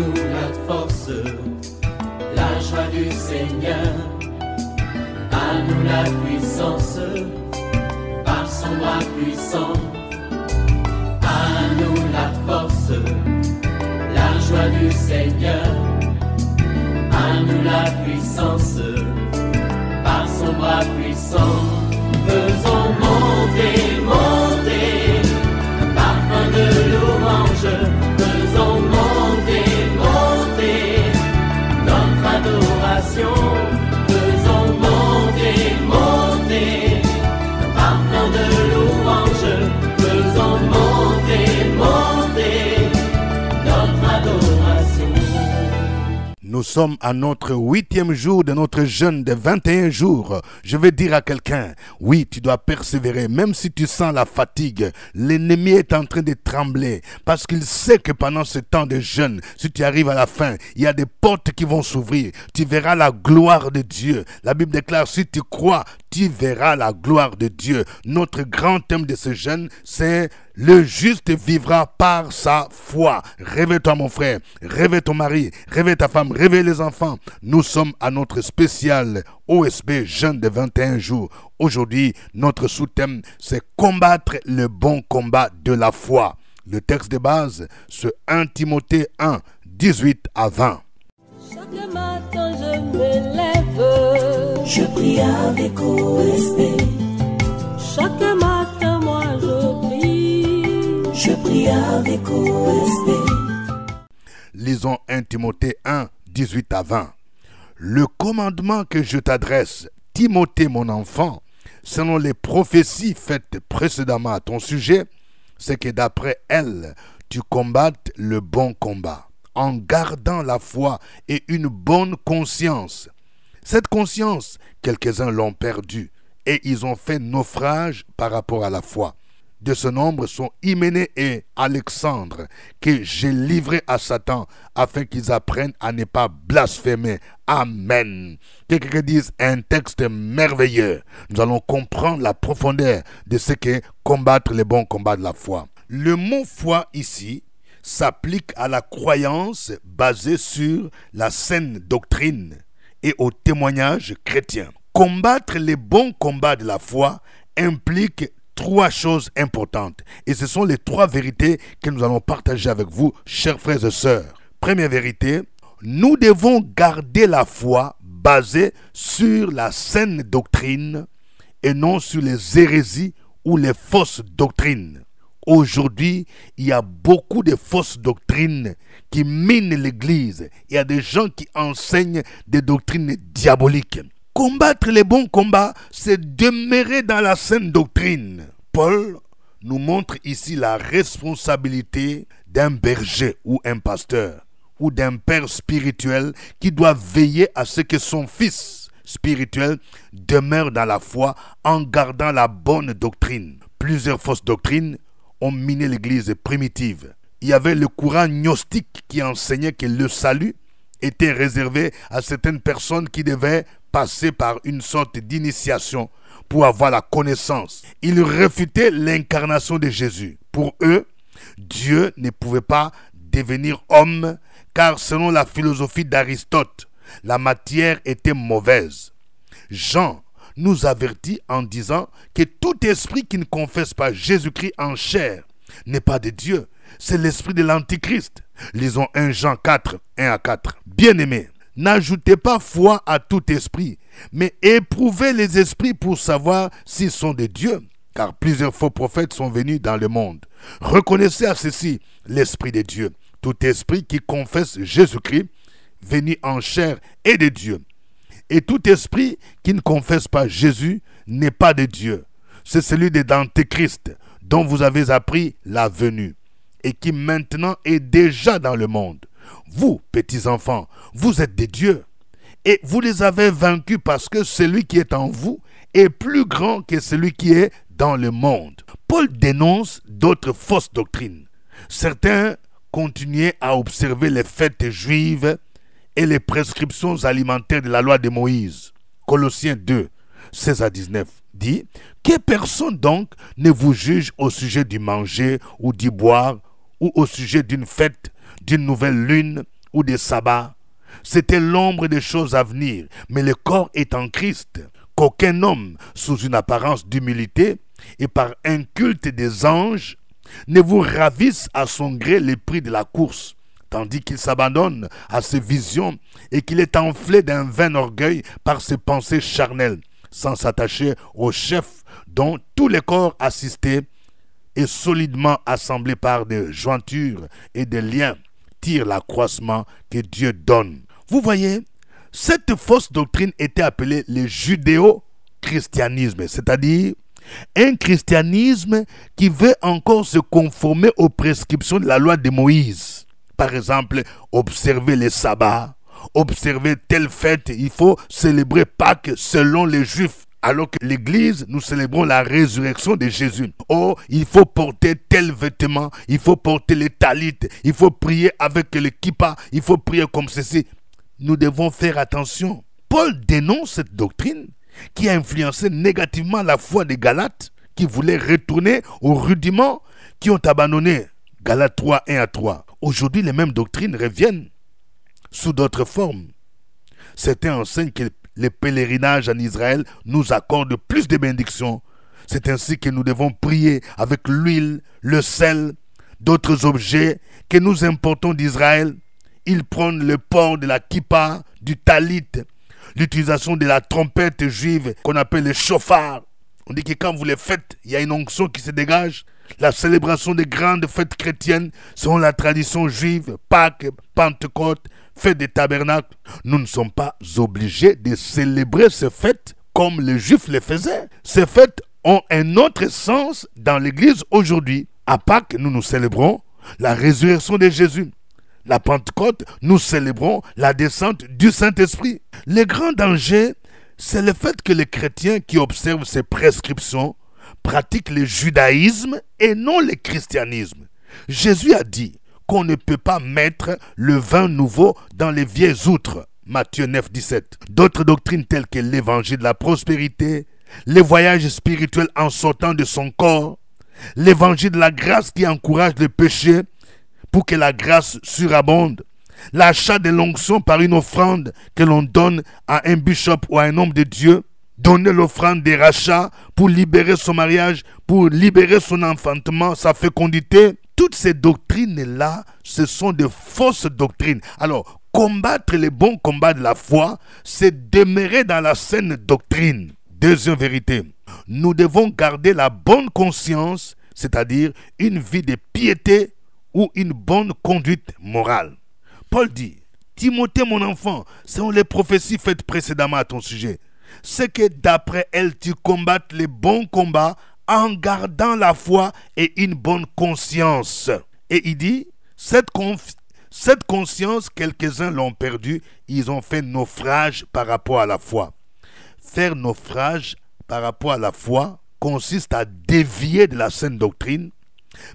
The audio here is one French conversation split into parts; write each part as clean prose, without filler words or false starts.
nous la force, la joie du Seigneur. À nous la puissance, par son bras puissant. À nous la force, la joie du Seigneur. À nous la puissance, par son bras puissant. Faisons monter, monter, parfum de louange. Faisons monter, monter, notre adoration. Faisons monter, monter, parfum de louange. Faisons monter, monter, notre adoration. Nous sommes à notre 8e jour de notre jeûne de 21 jours. Je vais dire à quelqu'un, oui, tu dois persévérer. Même si tu sens la fatigue, l'ennemi est en train de trembler. Parce qu'il sait que pendant ce temps de jeûne, si tu arrives à la fin, il y a des portes qui vont s'ouvrir. Tu verras la gloire de Dieu. La Bible déclare, si tu crois, tu verras la gloire de Dieu. Notre grand thème de ce jeûne, c'est le juste vivra par sa foi. Réveille-toi mon frère, réveille ton mari, réveille ta femme, réveille les enfants. Nous sommes à notre spécial OSB jeûne de 21 jours. Aujourd'hui, notre sous-thème, c'est combattre le bon combat de la foi. Le texte de base, c'est 1 Timothée 1, 18 à 20. Chaque matin je me lève, je prie avec OSB. Chaque matin moi je prie avec OSB. Lisons 1 Timothée 1, 18 à 20. Le commandement que je t'adresse, Timothée mon enfant, selon les prophéties faites précédemment à ton sujet, c'est que d'après elles, tu combattes le bon combat, en gardant la foi et une bonne conscience. Cette conscience, quelques-uns l'ont perdue et ils ont fait naufrage par rapport à la foi. De ce nombre sont Hyménée et Alexandre, que j'ai livrés à Satan, afin qu'ils apprennent à ne pas blasphémer. Amen. Quelqu'un dise un texte merveilleux. Nous allons comprendre la profondeur de ce qu'est combattre le bon combat de la foi. Le mot foi ici s'applique à la croyance basée sur la saine doctrine et au témoignage chrétien. Combattre les bons combats de la foi implique 3 choses importantes. Et ce sont les 3 vérités que nous allons partager avec vous, chers frères et sœurs. Première vérité, nous devons garder la foi basée sur la saine doctrine et non sur les hérésies ou les fausses doctrines. Aujourd'hui, il y a beaucoup de fausses doctrines qui minent l'Église. Il y a des gens qui enseignent des doctrines diaboliques. Combattre les bons combats, c'est demeurer dans la saine doctrine. Paul nous montre ici la responsabilité d'un berger ou un pasteur ou d'un père spirituel qui doit veiller à ce que son fils spirituel demeure dans la foi en gardant la bonne doctrine. Plusieurs fausses doctrines ont miné l'Église primitive. Il y avait le courant gnostique qui enseignait que le salut était réservé à certaines personnes qui devaient passer par une sorte d'initiation pour avoir la connaissance. Ils réfutaient l'incarnation de Jésus. Pour eux, Dieu ne pouvait pas devenir homme, car selon la philosophie d'Aristote, la matière était mauvaise. Jean nous avertit en disant que tout esprit qui ne confesse pas Jésus-Christ en chair n'est pas de Dieu. C'est l'esprit de l'Antichrist. Lisons 1 Jean 4, 1 à 4. Bien-aimés, n'ajoutez pas foi à tout esprit, mais éprouvez les esprits pour savoir s'ils sont de Dieu, car plusieurs faux prophètes sont venus dans le monde. Reconnaissez à ceci l'esprit de Dieu. Tout esprit qui confesse Jésus-Christ, venu en chair, est de Dieu. Et tout esprit qui ne confesse pas Jésus n'est pas de Dieu. C'est celui de l'Antéchrist, dont vous avez appris la venue, et qui maintenant est déjà dans le monde. Vous, petits enfants, vous êtes des dieux, et vous les avez vaincus parce que celui qui est en vous est plus grand que celui qui est dans le monde. Paul dénonce d'autres fausses doctrines. Certains continuaient à observer les fêtes juives et les prescriptions alimentaires de la loi de Moïse. Colossiens 2, 16 à 19 dit que personne donc ne vous juge au sujet du manger ou du boire ou au sujet d'une fête, d'une nouvelle lune ou des sabbats. C'était l'ombre des choses à venir, mais le corps est en Christ. Qu'aucun homme, sous une apparence d'humilité et par un culte des anges, ne vous ravisse à son gré les prix de la course, tandis qu'il s'abandonne à ses visions et qu'il est enflé d'un vain orgueil par ses pensées charnelles, sans s'attacher au chef dont tous les corps assistés et solidement assemblés par des jointures et des liens tirent l'accroissement que Dieu donne. Vous voyez, cette fausse doctrine était appelée le judéo-christianisme, c'est-à-dire un christianisme qui veut encore se conformer aux prescriptions de la loi de Moïse. Par exemple, observer les sabbats, observer telle fête, il faut célébrer Pâques selon les Juifs. Alors que l'Église, nous célébrons la résurrection de Jésus. Oh, il faut porter tel vêtement, il faut porter les talites, il faut prier avec le kippa, il faut prier comme ceci. Nous devons faire attention. Paul dénonce cette doctrine qui a influencé négativement la foi des Galates, qui voulaient retourner aux rudiments, qui ont abandonné. Galates 3, 1-3. Aujourd'hui, les mêmes doctrines reviennent sous d'autres formes. Certains enseignent que les pèlerinages en Israël nous accordent plus de bénédictions. C'est ainsi que nous devons prier avec l'huile, le sel, d'autres objets que nous importons d'Israël. Ils prônent le port de la kippa, du talit, l'utilisation de la trompette juive qu'on appelle le shofar. On dit que quand vous les faites, il y a une onction qui se dégage. La célébration des grandes fêtes chrétiennes selon la tradition juive, Pâques, Pentecôte, fête des tabernacles. Nous ne sommes pas obligés de célébrer ces fêtes comme les Juifs les faisaient. Ces fêtes ont un autre sens dans l'Église aujourd'hui. À Pâques, nous célébrons la résurrection de Jésus. La Pentecôte, nous célébrons la descente du Saint-Esprit. Le grand danger, c'est le fait que les chrétiens qui observent ces prescriptions pratiquent le judaïsme et non le christianisme. Jésus a dit qu'on ne peut pas mettre le vin nouveau dans les vieilles outres. Matthieu 9, 17. D'autres doctrines telles que l'évangile de la prospérité, les voyages spirituels en sortant de son corps, l'évangile de la grâce qui encourage le péché pour que la grâce surabonde, l'achat de l'onction par une offrande que l'on donne à un bishop ou à un homme de Dieu, donner l'offrande des rachats pour libérer son mariage, pour libérer son enfantement, sa fécondité. Toutes ces doctrines-là, ce sont de fausses doctrines. Alors, combattre les bons combats de la foi, c'est demeurer dans la saine doctrine. Deuxième vérité, nous devons garder la bonne conscience, c'est-à-dire une vie de piété ou une bonne conduite morale. Paul dit, Timothée mon enfant, selon les prophéties faites précédemment à ton sujet, c'est que d'après elles tu combattes les bons combats en gardant la foi et une bonne conscience. Et il dit, cette conscience, quelques-uns l'ont perdue, ils ont fait naufrage par rapport à la foi. Faire naufrage par rapport à la foi consiste à dévier de la saine doctrine,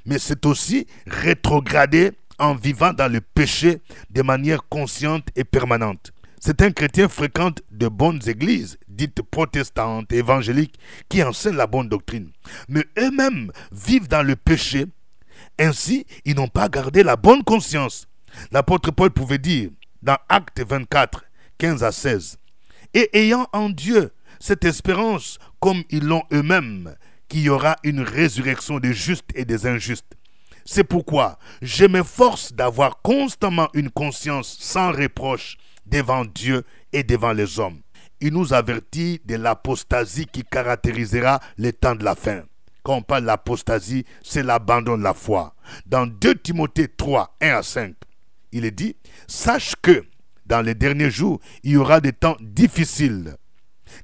mais c'est aussi rétrograder en vivant dans le péché de manière consciente et permanente. Certains chrétiens fréquentent de bonnes églises, dites protestantes et évangéliques, qui enseignent la bonne doctrine. Mais eux-mêmes vivent dans le péché. Ainsi, ils n'ont pas gardé la bonne conscience. L'apôtre Paul pouvait dire, dans Actes 24, 15-16, « Et ayant en Dieu cette espérance, comme ils l'ont eux-mêmes, qu'il y aura une résurrection des justes et des injustes. C'est pourquoi je m'efforce d'avoir constamment une conscience sans reproche devant Dieu et devant les hommes. » Il nous avertit de l'apostasie qui caractérisera les temps de la fin. Quand on parle de l'apostasie, c'est l'abandon de la foi. Dans 2 Timothée 3, 1-5, il est dit, « Sache que dans les derniers jours, il y aura des temps difficiles,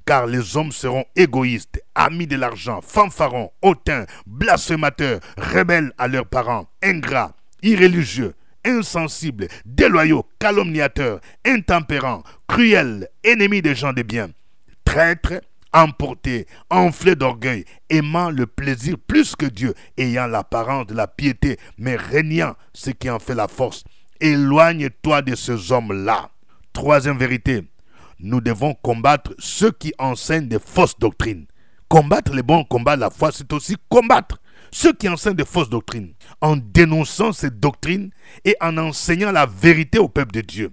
car les hommes seront égoïstes, amis de l'argent, fanfarons, hautains, blasphémateurs, rebelles à leurs parents, ingrats, irréligieux, insensibles, déloyaux, calomniateurs, intempérants, cruels, ennemis des gens de bien, traîtres, emportés, enflés d'orgueil, aimant le plaisir plus que Dieu, ayant l'apparence de la piété, mais régnant ce qui en fait la force. Éloigne-toi de ces hommes-là. Troisième vérité, nous devons combattre ceux qui enseignent des fausses doctrines. Combattre les bons combats de la foi, c'est aussi combattre ceux qui enseignent de fausses doctrines, en dénonçant ces doctrines et en enseignant la vérité au peuple de Dieu.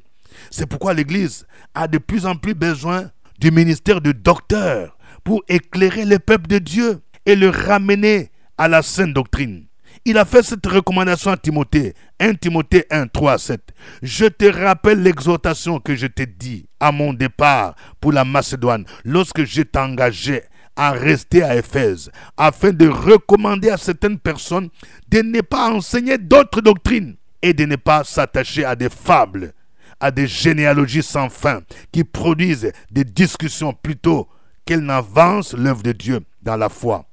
C'est pourquoi l'Église a de plus en plus besoin du ministère de docteurs pour éclairer le peuple de Dieu et le ramener à la saine doctrine. Il a fait cette recommandation à Timothée, 1 Timothée 1, 3 à 7. Je te rappelle l'exhortation que je t'ai dit à mon départ pour la Macédoine, lorsque je t'engageais à rester à Éphèse, afin de recommander à certaines personnes de ne pas enseigner d'autres doctrines et de ne pas s'attacher à des fables, à des généalogies sans fin qui produisent des discussions plutôt qu'elles n'avancent l'œuvre de Dieu dans la foi.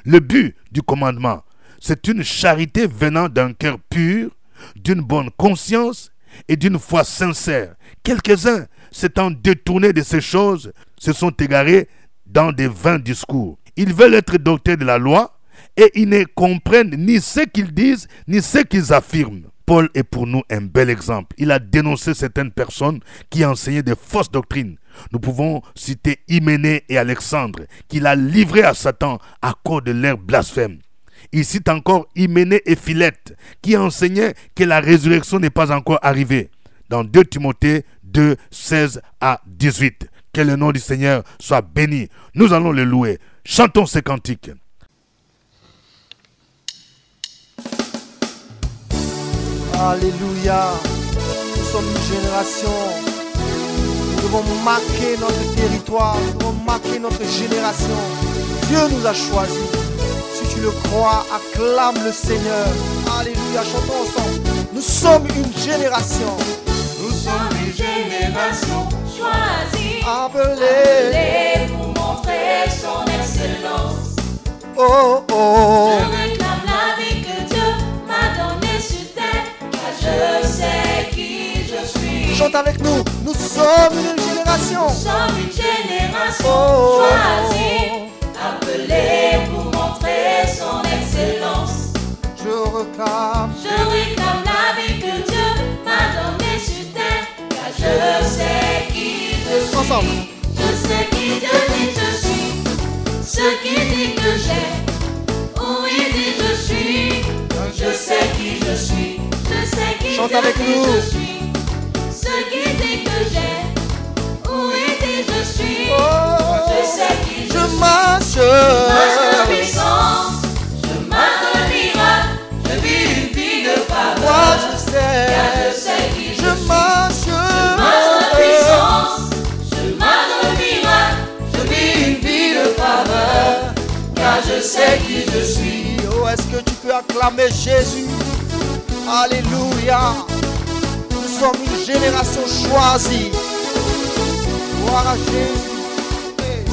Le but du commandement, c'est une charité venant d'un cœur pur, d'une bonne conscience et d'une foi sincère. Quelques-uns, s'étant détournés de ces choses, se sont égarés dans des vains discours. Ils veulent être docteurs de la loi et ils ne comprennent ni ce qu'ils disent, ni ce qu'ils affirment. Paul est pour nous un bel exemple. Il a dénoncé certaines personnes qui enseignaient des fausses doctrines. Nous pouvons citer Hyménée et Alexandre, qu'il a livrés à Satan à cause de leur blasphème. Il cite encore Hyménée et Philette, qui enseignaient que la résurrection n'est pas encore arrivée. Dans 2 Timothée 2, 16 à 18. Que le nom du Seigneur soit béni. Nous allons le louer. Chantons ces cantiques. Alléluia. Nous sommes une génération. Nous devons marquer notre territoire. Nous devons marquer notre génération. Dieu nous a choisis. Si tu le crois, acclame le Seigneur. Alléluia. Chantons ensemble. Nous sommes une génération. Nous sommes une génération choisie, Appelée pour montrer son excellence. Oh oh. Je réclame la vie que Dieu m'a donnée sur terre, car je sais qui je suis. Chante avec nous. Nous sommes une génération. Nous sommes une génération Oh. choisie, appelée pour montrer son excellence. Je réclame. Je réclame la vie que Dieu m'a donnée sur terre, car je sais qui je suis. Ensemble. Je sais qui Dieu dit je suis, ce qu'il dit que j'ai, où il dit je suis. Je sais qui je suis, je sais qui Chante Dieu avec dit nous. je suis, ce qu'il dit que j'ai, où il dit je suis. Oh. Je sais qui je suis. Je marche. Marche de puissance, je marche de miracle, je vis une vie de faveur. Moi je Car je sais. sais qui je suis. Je marche. Marche de puissance, je marche de miracle, je vis une vie de faveur. Car je sais qui je suis. Oh, est-ce que tu peux acclamer Jésus? Alléluia. Nous sommes une génération choisie. Gloire à Jésus. Hey.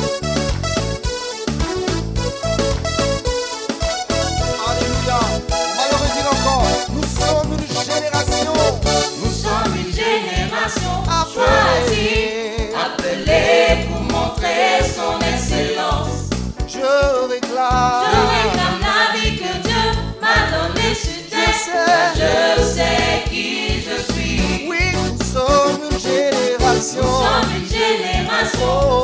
Alléluia. On va le redire encore. Nous sommes une génération. Nous sommes une génération Appelée. choisie, appelée pour montrer son excellence. Je réclame. Je réclame la vie que Dieu m'a donnée sur terre. Je sais qui je suis. Oui, nous sommes une génération. Nous sommes une génération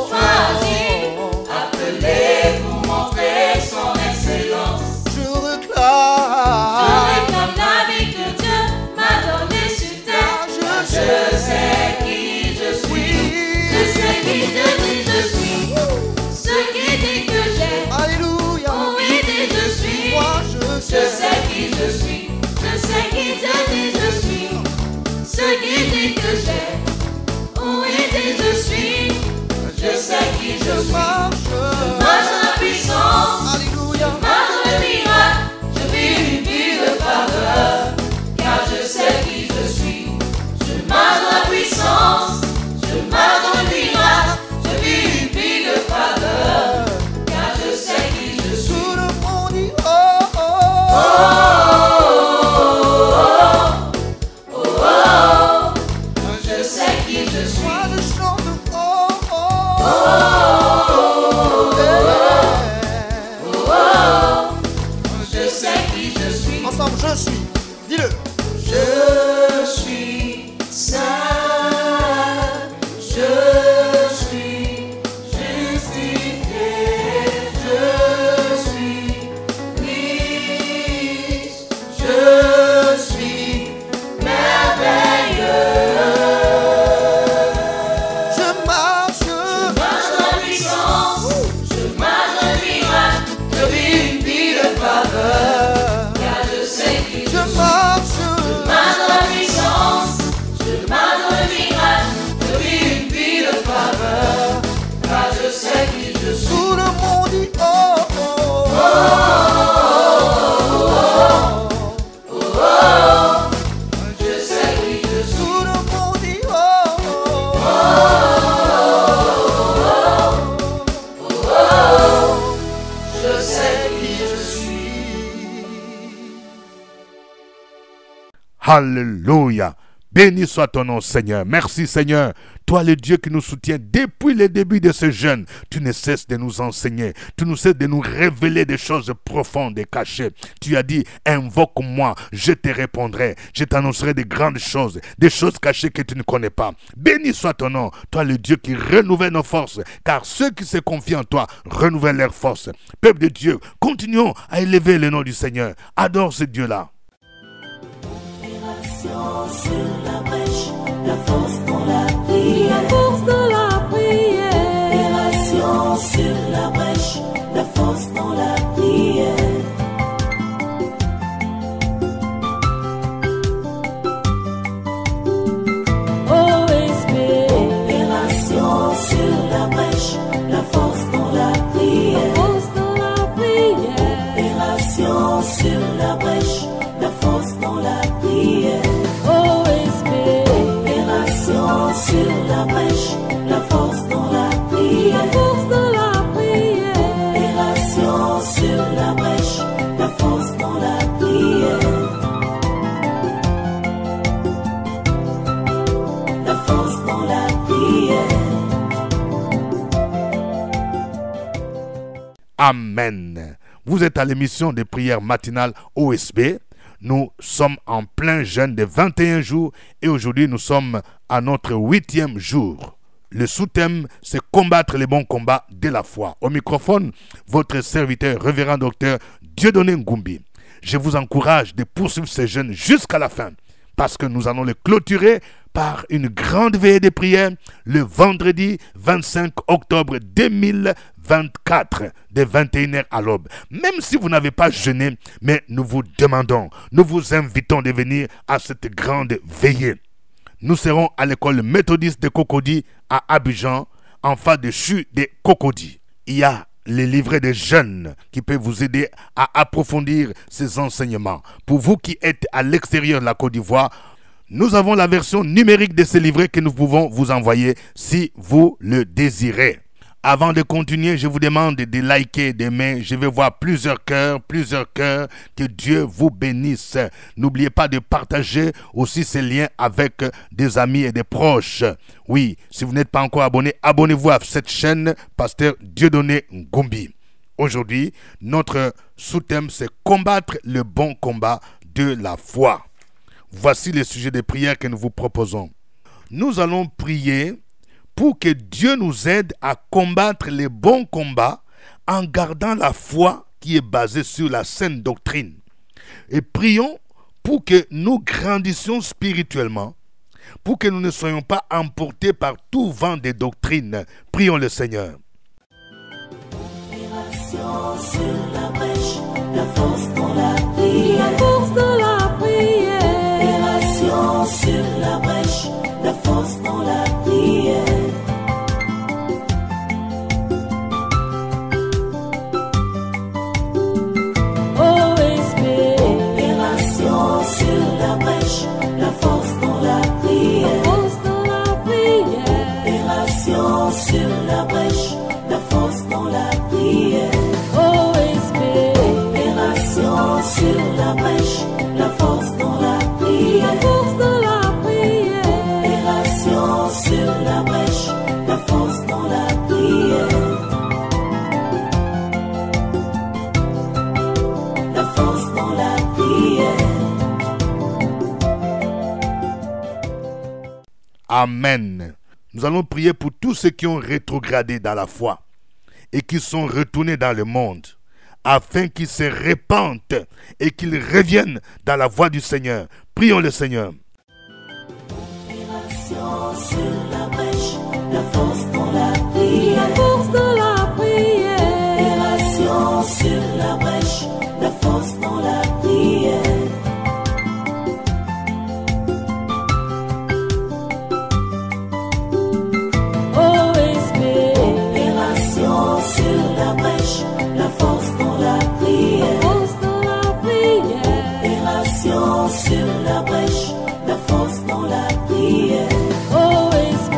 Alléluia. Béni soit ton nom, Seigneur. Merci, Seigneur. Toi, le Dieu qui nous soutient depuis le début de ce jeûne, tu ne cesses de nous enseigner. Tu ne cesses de nous révéler des choses profondes et cachées. Tu as dit, invoque-moi, je te répondrai. Je t'annoncerai des grandes choses, des choses cachées que tu ne connais pas. Béni soit ton nom. Toi, le Dieu qui renouvelle nos forces, car ceux qui se confient en toi renouvellent leurs forces. Peuple de Dieu, continuons à élever le nom du Seigneur. Adore ce Dieu-là. Sur la brèche, la force dans la prière. La force dans la prière. Opération sur la brèche, la force dans la prière. OSB. Opération sur la brèche, la force dans la prière. La force dans la prière. Opération sur la brèche, la force dans la prière. Sur la brèche, la force dans la prière. La force dans la prière. Opération sur la brèche, la force dans la prière. La force dans la prière. Amen. Vous êtes à l'émission des prières matinales OSB. Nous sommes en plein jeûne de 21 jours et aujourd'hui nous sommes à notre 8e jour. Le sous-thème, c'est combattre les bons combats de la foi. Au microphone, votre serviteur, révérend docteur Dieudonné Ngumbi. Je vous encourage de poursuivre ce jeûne jusqu'à la fin parce que nous allons le clôturer par une grande veillée de prière le vendredi 25 octobre 2024 de 21h à l'aube. Même si vous n'avez pas jeûné, mais nous vous demandons, nous vous invitons de venir à cette grande veillée. Nous serons à l'école méthodiste de Cocody à Abidjan, en face de CHU de Cocody. Il y a les livrets des jeunes qui peuvent vous aider à approfondir ces enseignements. Pour vous qui êtes à l'extérieur de la Côte d'Ivoire, nous avons la version numérique de ces livrets que nous pouvons vous envoyer si vous le désirez. Avant de continuer, je vous demande de liker, d'aimer. Je vais voir plusieurs cœurs. Que Dieu vous bénisse. N'oubliez pas de partager aussi ces liens avec des amis et des proches. Oui, si vous n'êtes pas encore abonné, abonnez-vous à cette chaîne, Pasteur Dieudonné Ngumbi. Aujourd'hui, notre sous-thème, c'est combattre le bon combat de la foi. Voici les sujets de prière que nous vous proposons. Nous allons prier pour que Dieu nous aide à combattre les bons combats en gardant la foi qui est basée sur la saine doctrine. Et prions pour que nous grandissions spirituellement, pour que nous ne soyons pas emportés par tout vent des doctrines. Prions le Seigneur. Opération sur la brèche, la force dans la prière. La force dans la prière. Opération sur la brèche, la force dans la prière. OSB. Opération sur la brèche, la force dans la prière. La force dans la prière. Opération sur la brèche, la force dans la prière. OSB. Opération sur la brèche, la force dans la prière. La force dans la prière. Opération sur la brèche, la force dans la prière. La force dans la prière. Amen. Nous allons prier pour tous ceux qui ont rétrogradé dans la foi et qui sont retournés dans le monde, afin qu'ils se répandent et qu'ils reviennent dans la voie du Seigneur. Prions le Seigneur. Opération sur la brèche, la force dans la prière. La force dans la prière. Opération sur la brèche, la force dans la prière. OSB. Opération sur la brèche, la force dans la prière. La force dans la prière. Opération sur la brèche, la force dans la prière. OSB.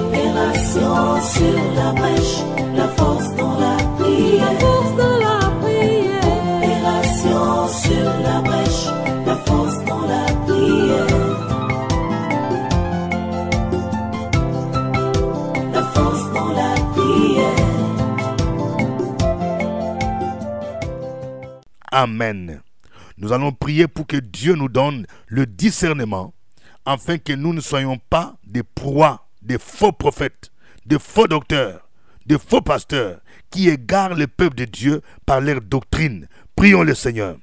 Opération sur Amen. Nous allons prier pour que Dieu nous donne le discernement afin que nous ne soyons pas des proies, des faux prophètes, des faux docteurs, des faux pasteurs qui égarent le peuple de Dieu par leur doctrine. Prions le Seigneur.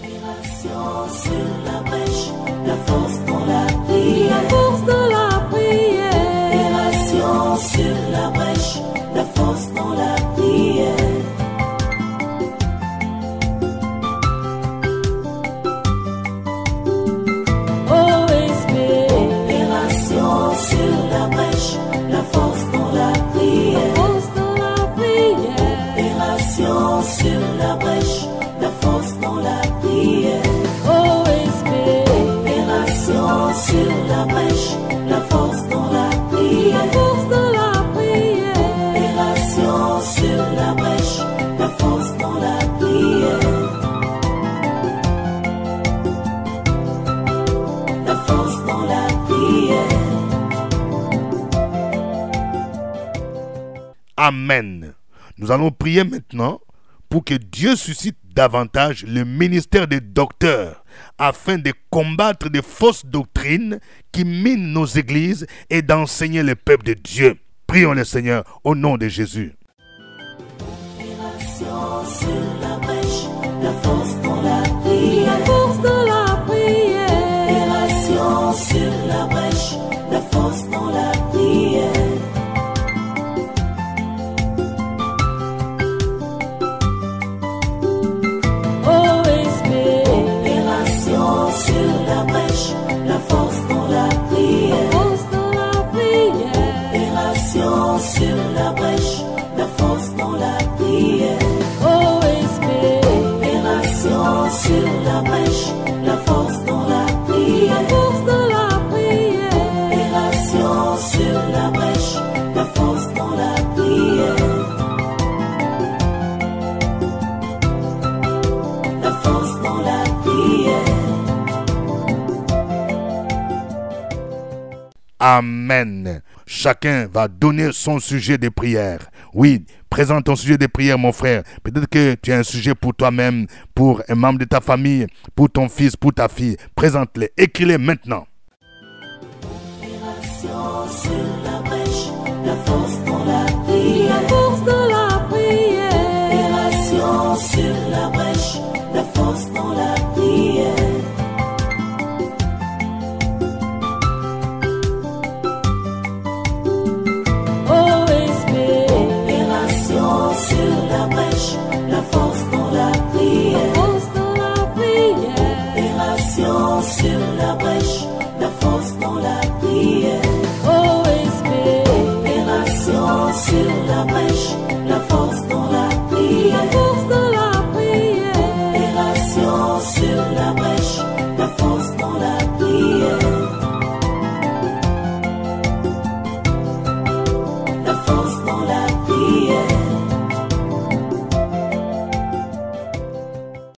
Opération sur la brèche, la force dans la prière. La force dans la prière. Opération sur la brèche, la force dans la prière. OSP. Opération sur la brèche, la force dans la prière. La force dans la prière. Opération sur la brèche, la force dans la prière. OSP. Opération sur la brèche, la force dans la prière. La force dans la prière. Opération sur la brèche, la force dans la prière. La force dans la prière. Amen. Nous allons prier maintenant pour que Dieu suscite davantage le ministère des docteurs afin de combattre des fausses doctrines qui minent nos églises et d'enseigner le peuple de Dieu. Prions le Seigneur au nom de Jésus. Opération sur la brèche, la force dans la prière. La force dans la prière. Opération sur la brèche, la force dans la prière. OSP. Opération sur la brèche, la force dans la prière. La force dans la prière. Opération sur la brèche, la force dans la prière. OSP. Opération sur la brèche, la force dans la prière. La force dans la prière. Opération sur la brèche, la force dans la prière. La force dans la prière. Amen. Chacun va donner son sujet de prière. Oui, présente ton sujet de prière, mon frère. Peut-être que tu as un sujet pour toi-même, pour un membre de ta famille, pour ton fils, pour ta fille. Présente-les, écris-les maintenant. Opération sur la brèche, la force dans la prière. La force dans la prière. Opération sur la brèche, la force dans la prière. OSP. Opération sur la brèche, la force dans la prière. La force dans la prière. Opération sur la brèche, la force dans la prière. OSP. Opération sur la brèche, la force dans la prière. La force dans la prière. Opération sur la brèche, la force dans la prière. La force dans la prière.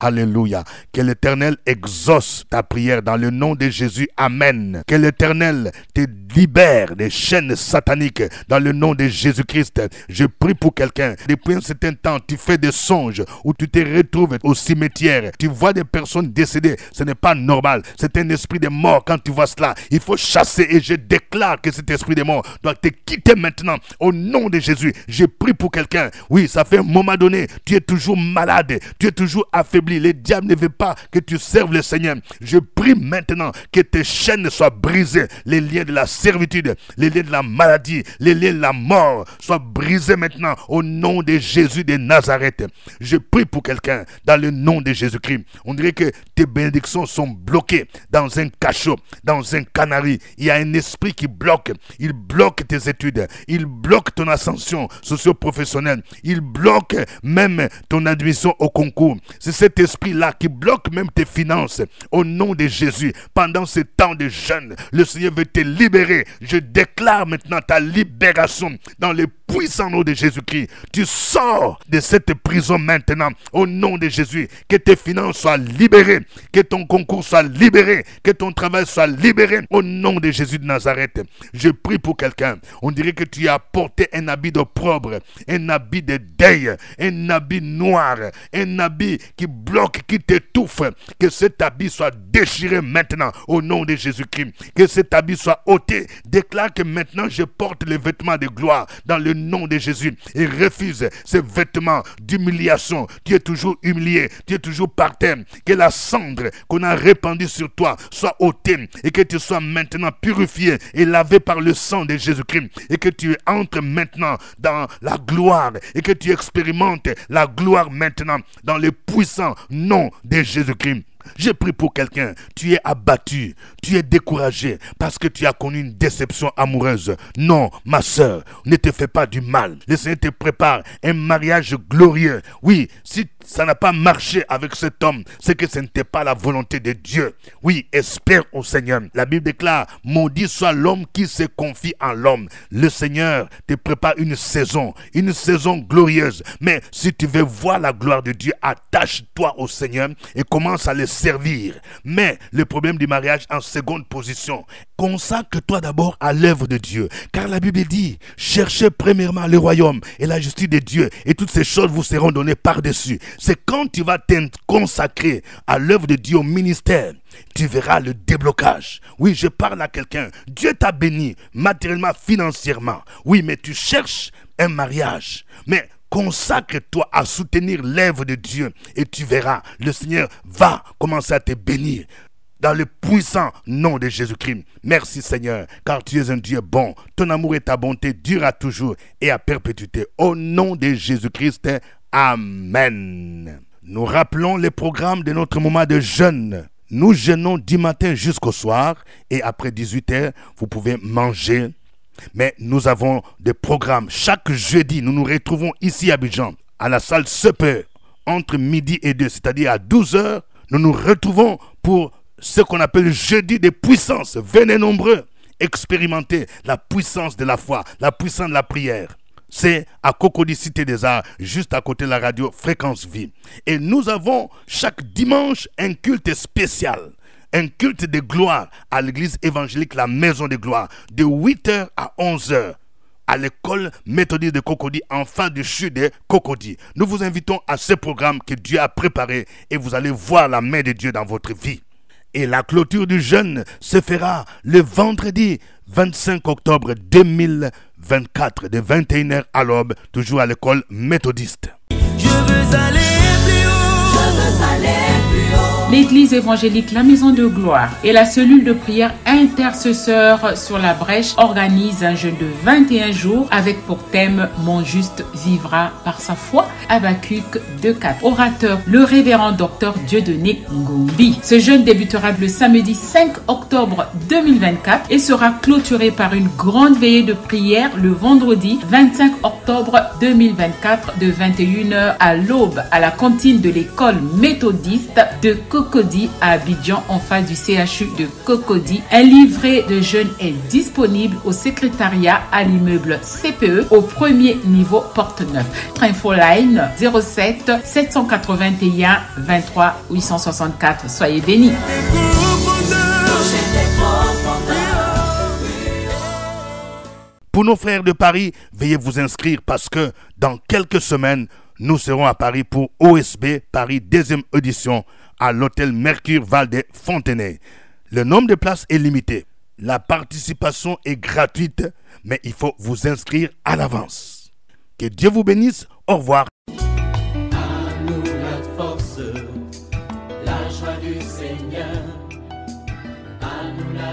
Alléluia. Que l'Éternel exauce ta prière dans le nom de Jésus. Amen. Que l'Éternel te libère des chaînes sataniques dans le nom de Jésus-Christ. Je prie pour quelqu'un. Depuis un certain temps, tu fais des songes où tu te retrouves au cimetière. Tu vois des personnes décédées. Ce n'est pas normal. C'est un esprit de mort. Quand tu vois cela, il faut chasser. Et je déclare que cet esprit de mort doit te quitter maintenant. Au nom de Jésus, je prie pour quelqu'un. Oui, ça fait un moment donné. Tu es toujours malade. Tu es toujours affaibli. Le diable ne veut pas que tu serves le Seigneur. Je prie maintenant que tes chaînes soient brisées. Les liens de la servitude, les liens de la maladie, les liens de la mort soient brisés maintenant au nom de Jésus de Nazareth. Je prie pour quelqu'un dans le nom de Jésus-Christ. On dirait que tes bénédictions sont bloquées dans un cachot, dans un canari. Il y a un esprit qui bloque. Il bloque tes études. Il bloque ton ascension socio-professionnelle. Il bloque même ton admission au concours. C'est cet esprit-là qui bloque même tes finances, au nom de Jésus, pendant ce temps de jeûne, le Seigneur veut te libérer. Je déclare maintenant ta libération dans le puissant nom de Jésus-Christ. Tu sors de cette prison maintenant, au nom de Jésus. Que tes finances soient libérées, que ton concours soit libéré, que ton travail soit libéré, au nom de Jésus de Nazareth. Je prie pour quelqu'un. On dirait que tu as porté un habit d'opprobre, un habit de deuil, un habit noir, un habit qui bloque, qui t'étouffe. Que cet habit soit déchiré maintenant, au nom de Jésus-Christ. Que cet habit soit ôté. Déclare que maintenant je porte les vêtements de gloire dans le nom de Jésus et refuse ces vêtements d'humiliation. Tu es toujours humilié, tu es toujours par terre. Que la cendre qu'on a répandue sur toi soit ôtée et que tu sois maintenant purifié et lavé par le sang de Jésus-Christ et que tu entres maintenant dans la gloire et que tu expérimentes la gloire maintenant dans le puissant nom de Jésus-Christ. Je prie pour quelqu'un, tu es abattu, tu es découragé parce que tu as connu une déception amoureuse. Non, ma soeur, ne te fais pas du mal. Le Seigneur te prépare un mariage glorieux. Oui, si ça n'a pas marché avec cet homme, c'est que ce n'était pas la volonté de Dieu. Oui, espère au Seigneur. La Bible déclare, maudit soit l'homme qui se confie en l'homme. Le Seigneur te prépare une saison glorieuse. Mais si tu veux voir la gloire de Dieu, attache-toi au Seigneur et commence à le servir. Mais le problème du mariage en seconde position. Consacre-toi d'abord à l'œuvre de Dieu. Car la Bible dit, cherchez premièrement le royaume et la justice de Dieu et toutes ces choses vous seront données par-dessus. C'est quand tu vas te consacrer à l'œuvre de Dieu, au ministère, tu verras le déblocage. Oui, je parle à quelqu'un. Dieu t'a béni matériellement, financièrement. Oui, mais tu cherches un mariage. Mais consacre-toi à soutenir l'œuvre de Dieu et tu verras, le Seigneur va commencer à te bénir. Dans le puissant nom de Jésus-Christ. Merci Seigneur, car tu es un Dieu bon. Ton amour et ta bonté durent à toujours et à perpétuité. Au nom de Jésus-Christ, Amen. Nous rappelons les programmes de notre moment de jeûne. Nous jeûnons du matin jusqu'au soir et après 18h, vous pouvez manger. Mais nous avons des programmes. Chaque jeudi, nous nous retrouvons ici à Abidjan, à la salle Supper, entre midi et 2, c'est-à-dire à 12h. Nous nous retrouvons pour ce qu'on appelle jeudi de puissance. Venez nombreux, expérimenter la puissance de la foi, la puissance de la prière. C'est à Cocody Cité des Arts, juste à côté de la radio Fréquence Vie. Et nous avons chaque dimanche un culte spécial, un culte de gloire à l'église évangélique La Maison de Gloire, de 8h à 11h. À l'école méthodiste de Cocody, en face du CHU de Cocody. Nous vous invitons à ce programme que Dieu a préparé et vous allez voir la main de Dieu dans votre vie. Et la clôture du jeûne se fera le vendredi 25 octobre 2024 de 21h à l'aube, toujours à l'école méthodiste. Je veux aller plus haut. Je veux aller plus haut. L'église évangélique La Maison de Gloire et la cellule de prière intercesseur sur la brèche organisent un jeûne de 21 jours avec pour thème « Mon juste vivra par sa foi » Habacuc 2:4. Orateur, le révérend docteur Dieudonné Ngombi. Ce jeûne débutera le samedi 5 octobre 2024 et sera clôturé par une grande veillée de prière le vendredi 25 octobre 2024 de 21h à l'aube à la cantine de l'école méthodiste de Cocody à Abidjan en face du CHU de Cocody. Un livret de jeûne est disponible au secrétariat à l'immeuble CPE au premier niveau porte 9. Infoline 07 781 23 864. Soyez bénis. Pour nos frères de Paris, veuillez vous inscrire parce que dans quelques semaines, nous serons à Paris pour OSB Paris 2e édition à l'hôtel Mercure Val de Fontenay. Le nombre de places est limité. La participation est gratuite, mais il faut vous inscrire à l'avance. Que Dieu vous bénisse. Au revoir. À nous la force, la joie du Seigneur. À nous la